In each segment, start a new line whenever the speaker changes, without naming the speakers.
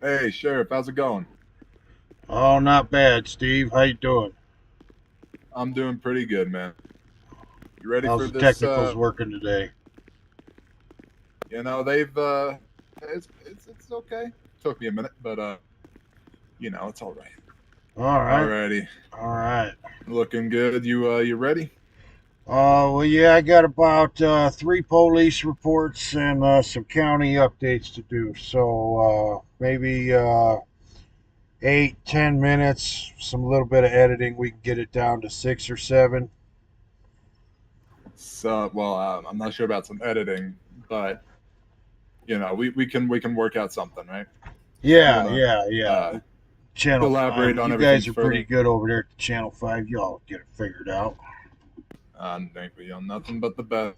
Hey, Sheriff, how's it going?
Oh, not bad, Steve. How you doing?
I'm doing pretty good, man. You ready
How's
for
the
this?
technicals working today?
They've it's okay. Took me a minute, but it's all right.
All right,
Alrighty,
all right.
looking good. You ready?
Well, yeah, I got about three police reports and some county updates to do. So maybe 8, 10 minutes, some little bit of editing. We can get it down to 6 or 7.
So, well, I'm not sure about some editing, but we can work out something, right? You
Yeah,
wanna
yeah, yeah.
uh,
Channel 5.
elaborate on
You
everything
guys are pretty
further?
good over there at the Channel 5. Y'all get it figured out.
I think we on nothing but the best.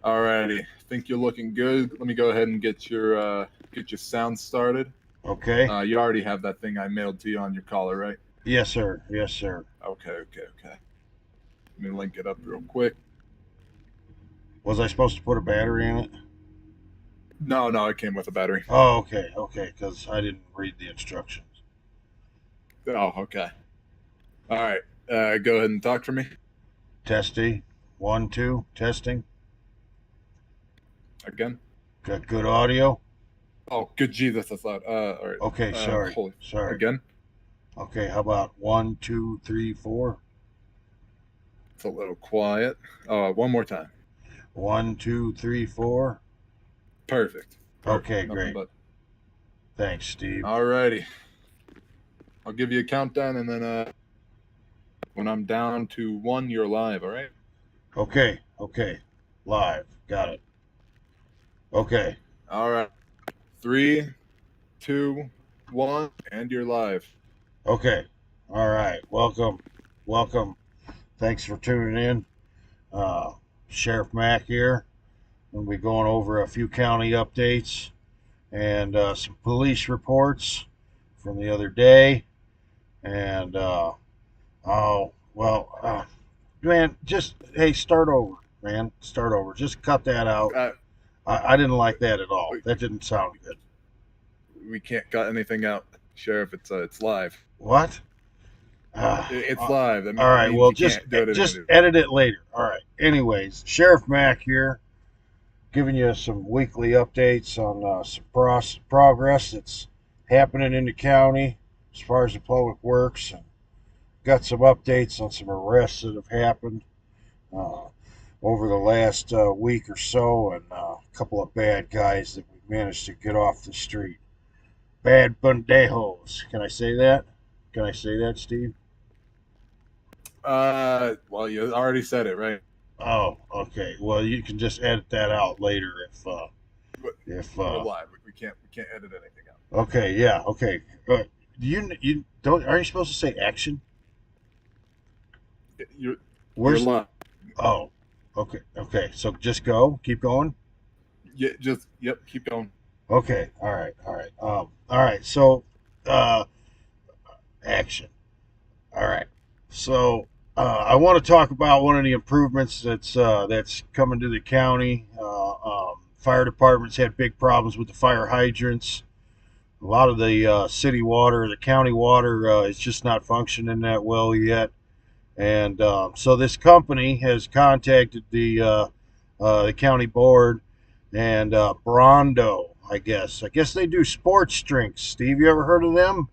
Alrighty, think you're looking good. Let me go ahead and get your sound started.
Okay?
You already have that thing I mailed to you on your collar, right?
Yes, sir. Yes, sir.
Okay, okay, okay. Let me link it up real quick.
Was I supposed to put a battery in it?
No, no, it came with a battery.
Oh, okay, okay, because I didn't read the instructions.
Oh, okay. All right. Go ahead and talk for me
Testing. 1, 2, testing.
again.
Got good audio?
Oh, good Jesus, that's loud. All right.
Okay, sorry,
Holy.
sorry.
Again,
Okay, how about 1, 2, 3, 4?
it's a little quiet. One more time.
1, 2, 3, 4.
Perfect. Perfect.
Okay,
Nothing
great.
but.
Thanks, Steve.
Alrighty. I'll give you a countdown, and then when I'm down to one, you're live. All right.
Okay, okay. Live. Got it. Okay.
All right. Three, two, one, and you're live.
Okay. All right. Welcome. Welcome. Thanks for tuning in. Uh, Sheriff Mack here. We'll be going over a few county updates and some police reports from the other day. And oh well, man, just hey, start over, man, start over. Just cut that out.
Uh,
I didn't like that at all.
we,
That didn't sound good.
we can't cut anything out, Sheriff. It's live.
What? Uh,
It's
uh,
live.
all
That
right.
means
Well,
you can't do it
just
any.
edit it later. All right. Anyways, Sheriff Mack here, giving you some weekly updates on some progress that's happening in the county as far as the public works, and got some updates on some arrests that have happened uh, over the last week or so, and a couple of bad guys that we managed to get off the street. Bad bandejos. Can I say that? Can I say that, Steve?
Well, you already said it, right?
Oh, okay. Well, you can just edit that out later
But
if
we're live. We can't edit anything out.
okay, yeah, okay. You don't? Are you supposed to say action?
You're
Where's?
live.
Oh, okay, okay. So just go. Keep going.
Yeah, just yep. Keep going.
Okay. All right. All right. All right. So, uh, action. All right. So, I want to talk about one of the improvements that's coming to the county. Fire departments had big problems with the fire hydrants. A lot of the city water, the county water, is just not functioning that well yet. And so this company has contacted the county board and Brondo. I guess they do sports drinks. Steve, you ever heard of them?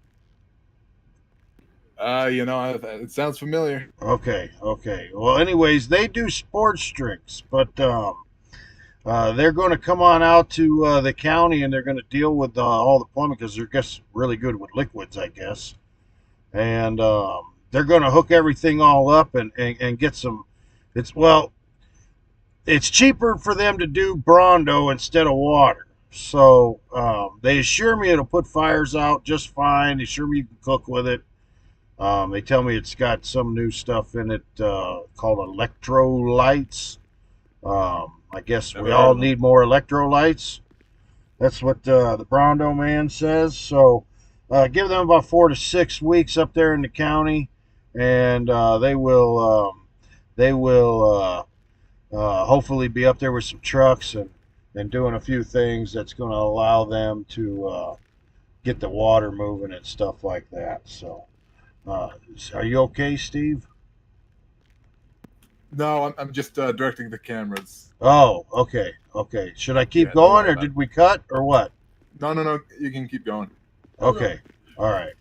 It sounds familiar.
Okay, okay. Well, anyways, they do sports drinks, but they're going to come on out to the county and they're going to deal with all the plumbing because they're just really good with liquids, I guess. And they're going to hook everything all up and get some. It's well, it's cheaper for them to do Brondo instead of water. So they assure me it'll put fires out just fine. They assure me you can cook with it. They tell me it's got some new stuff in it called electrolytes. I guess we
Never heard
all
of them.
need more electrolytes. That's what the Brondo man says. So give them about 4 to 6 weeks up there in the county, and they will hopefully be up there with some trucks and doing a few things that's going to allow them get the water moving and stuff like that. So, are you okay, Steve?
No, I'm just directing the cameras.
Oh, okay, okay. Should I keep
Yeah, don't
going,
worry
or
about it.
did we cut, or what?
No. You can keep going.
Okay, all right.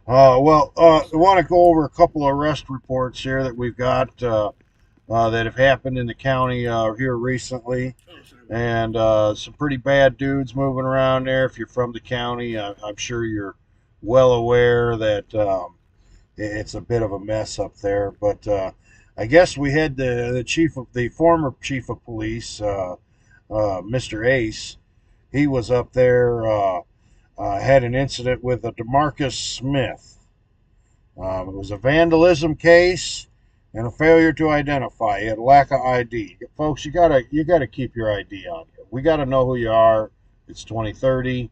Well, I want to go over a couple of arrest reports here that we've got that have happened in the county here recently, and some pretty bad dudes moving around there. If you're from the county, I'm sure you're well aware that it's a bit of a mess up there. But I guess we had the former chief of police, Mr. Ace. He was up there. Had an incident with a Demarcus Smith. It was a vandalism case and a failure to identify. He had a lack of ID. Folks, you gotta keep your ID on you. We gotta know who you are. It's 2030.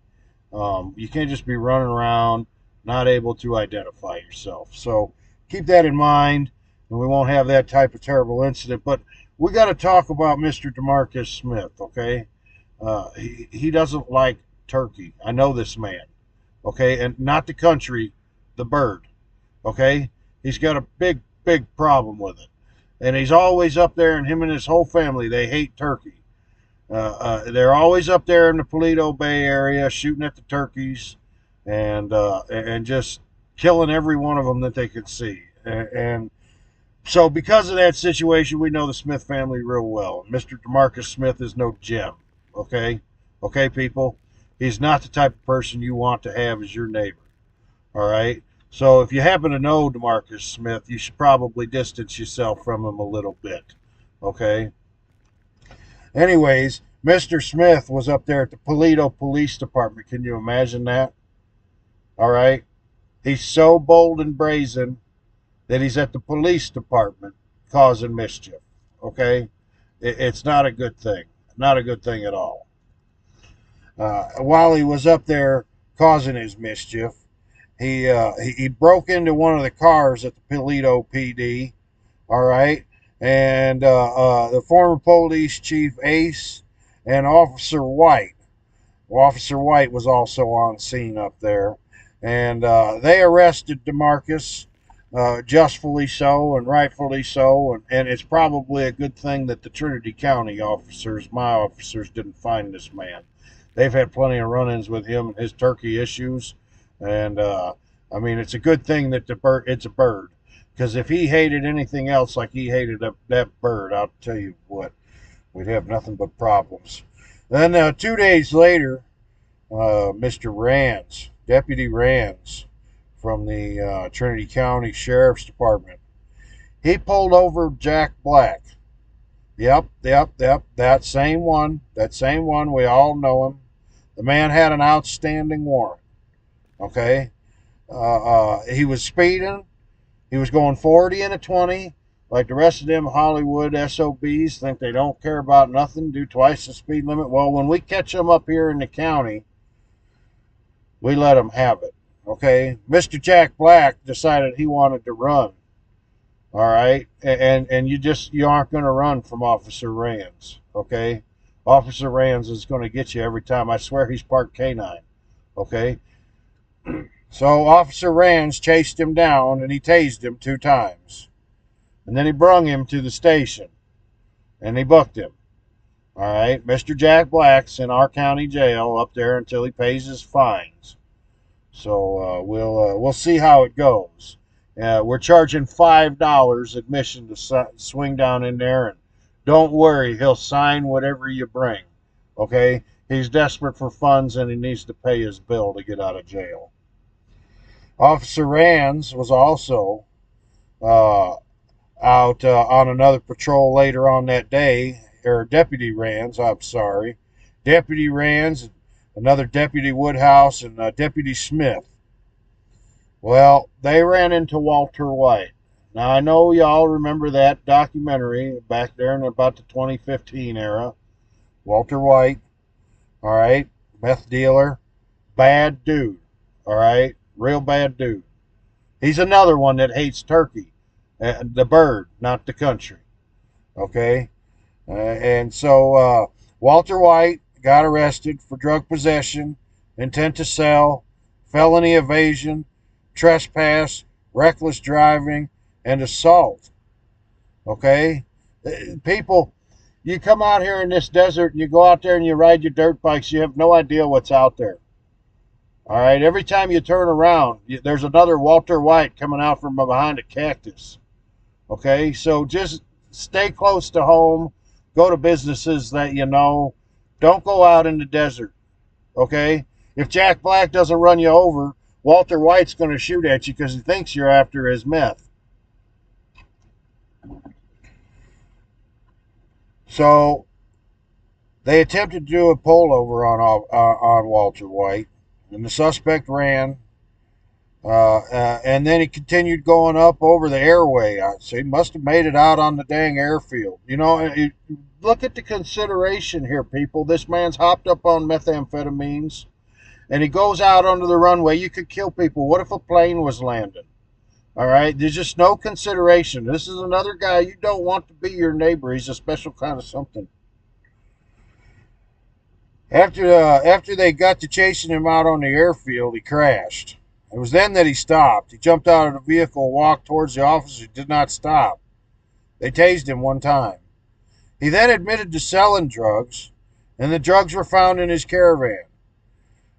You can't just be running around not able to identify yourself. So keep that in mind, and we won't have that type of terrible incident. But we got to talk about Mr. Demarcus Smith, okay? He doesn't like turkey. I know this man, okay? And not the country, the bird, okay? He's got a big problem with it. And he's always up there, and him and his whole family, they hate turkey. They're always up there in the Paleto Bay area shooting at the turkeys and just killing every one of them that they could see. And so because of that situation, we know the Smith family real well. Mr. Demarcus Smith is no gem, okay? Okay, people? He's not the type of person you want to have as your neighbor, all right? So if you happen to know Demarcus Smith, you should probably distance yourself from him a little bit, okay? Anyways, Mr. Smith was up there at the Paleto Police Department. Can you imagine that? All right? He's so bold and brazen that he's at the police department causing mischief, okay? It's not a good thing. Not a good thing at all. While he was up there causing his mischief, he broke into one of the cars at the Paleto PD, all right? And the former police chief Ace and Officer White. Well, Officer White was also on scene up there, and they arrested Demarcus, justfully so and rightfully so. And it's probably a good thing that the Trinity County officers, my officers, didn't find this man. They've had plenty of run-ins with him and his turkey issues, and I mean, it's a good thing that it's a bird. Because if he hated anything else like he hated that bird, I'll tell you what, we'd have nothing but problems. Then 2 days later, Mr. Rands, Deputy Rands from the Trinity County Sheriff's Department, he pulled over Jack Black. Yep, that same one. We all know him. The man had an outstanding warrant. Okay? He was speeding. He was going 40 and a 20, like the rest of them Hollywood SOBs think they don't care about nothing, do twice the speed limit. Well, when we catch them up here in the county, we let them have it, okay? Mr. Jack Black decided he wanted to run, all right? And you aren't going to run from Officer Rands, okay? Officer Rands is going to get you every time. I swear he's part canine, okay? So Officer Rands chased him down and he tased him 2 times. And then he brung him to the station and he booked him. All right, Mr. Jack Black's in our county jail up there until he pays his fines. So we'll see how it goes. We're charging $5 admission to swing down in there, and don't worry, he'll sign whatever you bring. Okay, he's desperate for funds and he needs to pay his bill to get out of jail. Officer Rands was also out on another patrol later on that day, or Deputy Rands, I'm sorry. Deputy Rands, another Deputy Woodhouse, and Deputy Smith. Well, they ran into Walter White. Now, I know y'all remember that documentary back there in about the 2015 era. Walter White, all right, meth dealer, bad dude, all right, real bad dude. He's another one that hates turkey, the bird, not the country, okay? And so Walter White got arrested for drug possession intent to sell, felony evasion, trespass, reckless driving, and assault. Okay? People, you come out here in this desert and you go out there and you ride your dirt bikes, you have no idea what's out there. All right? Every time you turn around, there's another Walter White coming out from behind a cactus. Okay? So just stay close to home. Go to businesses that you know. Don't go out in the desert. Okay? If Jack Black doesn't run you over, Walter White's going to shoot at you because he thinks you're after his meth. So they attempted to do a pullover on Walter White, and the suspect ran. And then he continued going up over the airway. So he must have made it out on the dang airfield. You know, look at the consideration here, people. This man's hopped up on methamphetamines, and he goes out onto the runway. You could kill people. What if a plane was landing? All right, there's just no consideration. This is another guy you don't want to be your neighbor. He's a special kind of something. After they got to chasing him out on the airfield, he crashed. It was then that he stopped. He jumped out of the vehicle, walked towards the officer, did not stop. They tased him one time. He then admitted to selling drugs, and the drugs were found in his caravan.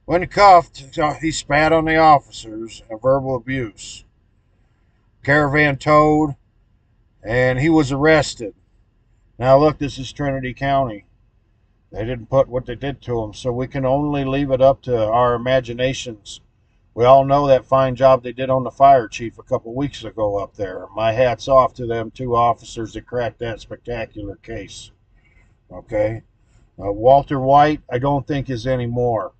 When cuffed, he spat on the officers and verbal abuse. Caravan towed, and he was arrested. Now look, this is Trinity County. They didn't put what they did to him, so we can only leave it up to our imaginations. We all know that fine job they did on the fire chief a couple weeks ago up there. My hat's off to them two officers that cracked that spectacular case. Okay? Walter White, I don't think is anymore.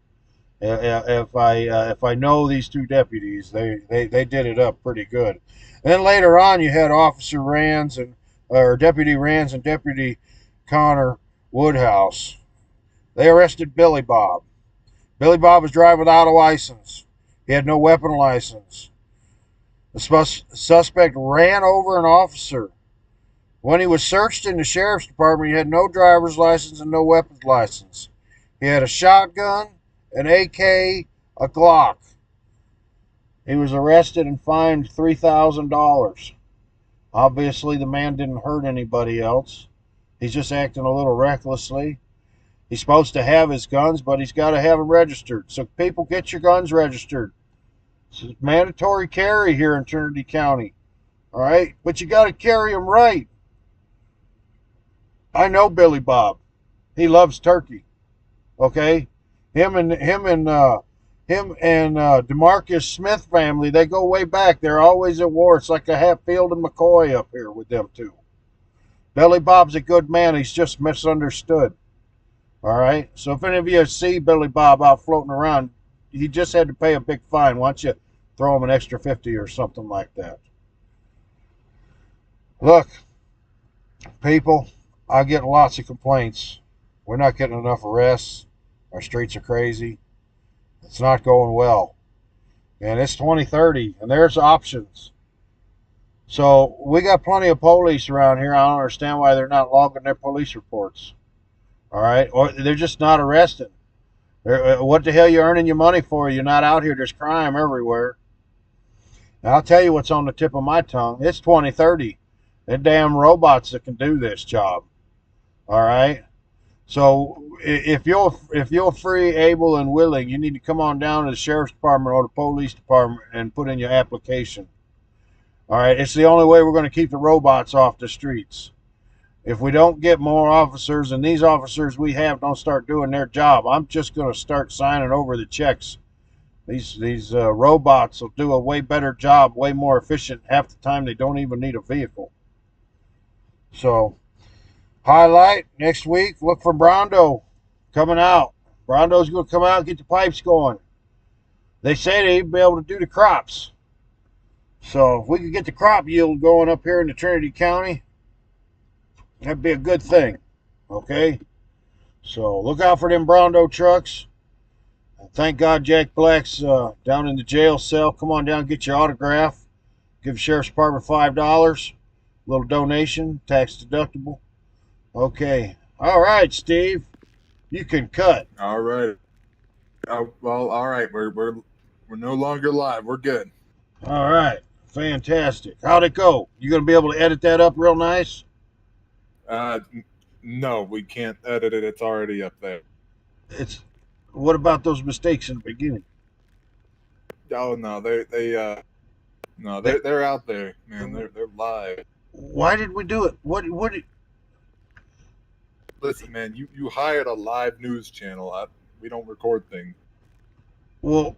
If I know these two deputies, they did it up pretty good. And then later on, you had Officer Rands or Deputy Rands and Deputy Connor Woodhouse. They arrested Billy Bob. Billy Bob was driving without a license. He had no weapon license. The suspect ran over an officer. When he was searched in the sheriff's department, he had no driver's license and no weapons license. He had a shotgun, an AK, a Glock. He was arrested and fined $3,000. Obviously, the man didn't hurt anybody else. He's just acting a little recklessly. He's supposed to have his guns, but he's got to have them registered. So people, get your guns registered. It's mandatory carry here in Trinity County. All right? But you got to carry them right. I know Billy Bob. He loves turkey. Okay? Him and DeMarcus Smith family, they go way back. They're always at war. It's like a Hatfield and McCoy up here with them two. Billy Bob's a good man. He's just misunderstood. All right? So if any of you see Billy Bob out floating around, he just had to pay a big fine. Why don't you throw him an extra 50 or something like that? Look, people, I get lots of complaints. We're not getting enough arrests. Our streets are crazy. It's not going well. And it's 2030, and there's options. So we got plenty of police around here. I don't understand why they're not logging their police reports. All right? Or they're just not arresting. What the hell are you earning your money for? You're not out here. There's crime everywhere. And I'll tell you what's on the tip of my tongue. It's 2030. They're damn robots that can do this job. All right? So if you're free, able, and willing, you need to come on down to the sheriff's department or the police department and put in your application. All right? It's the only way we're going to keep the robots off the streets. If we don't get more officers, and these officers we have don't start doing their job, I'm just going to start signing over the checks. These robots will do a way better job, way more efficient. Half the time they don't even need a vehicle. So, highlight next week, look for Brondo coming out. Brondo's going to come out and get the pipes going. They say they'd be able to do the crops. So, if we could get the crop yield going up here in the Trinity County, that'd be a good thing. Okay? So, look out for them Brondo trucks. Thank God Jack Black's down in the jail cell. Come on down, get your autograph. Give the Sheriff's Department $5. Little donation, tax deductible. Okay. All right, Steve. You can cut.
All right. Oh, well, all right. We're no longer live. We're good.
All right, fantastic. How'd it go? You gonna be able to edit that up real nice?
No, we can't edit it. It's already up there.
It's. What about those mistakes in the beginning?
Oh no, no,
They,
they're out there, man. They're live.
why did we do it? What?
Listen, man, you hired a live news channel. We don't record things.
Well,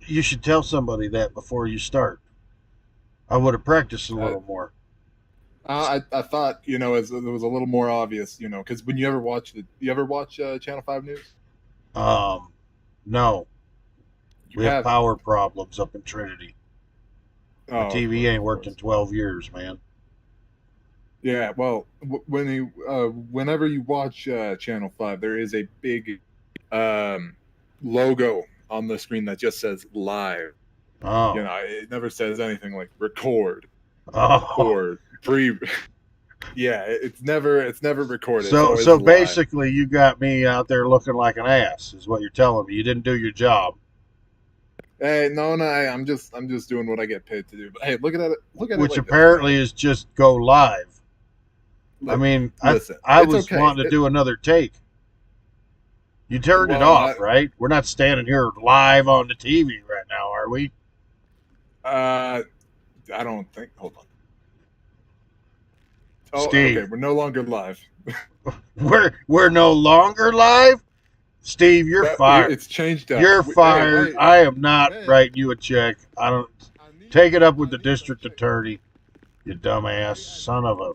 you should tell somebody that before you start. I would have practiced a little more.
I thought, it was a little more obvious, because when you ever watch Channel 5 News?
No, we have
have
power problems up in Trinity. The
Oh,
TV ain't worked in
course.
12 years, man.
Yeah, well, whenever you watch Channel 5, there is a big logo on the screen that just says live.
Oh,
It never says anything like record
oh.
or pre. Yeah, it's never recorded. It's
So
always
so
live.
basically, you got me out there looking like an ass, is what you're telling me. You didn't do your job.
Hey, no, I'm just doing what I get paid to do. But hey, look at it. Look at
Which
it. Like
apparently is just go live.
this.
I mean,
Listen,
I
it's
was
okay.
wanting to do another take. You turned it
Well,
off, right? We're not standing here live on the TV right now, are we?
I don't think. Hold on. Oh,
Steve.
okay. We're no longer live.
We're no longer live? Steve, you're fired.
It's changed up.
You're fired.
Hey,
I am not
hey.
writing you a check. I don't
I need-
take it up with
I
the
need that
district
check.
attorney. You dumbass son of a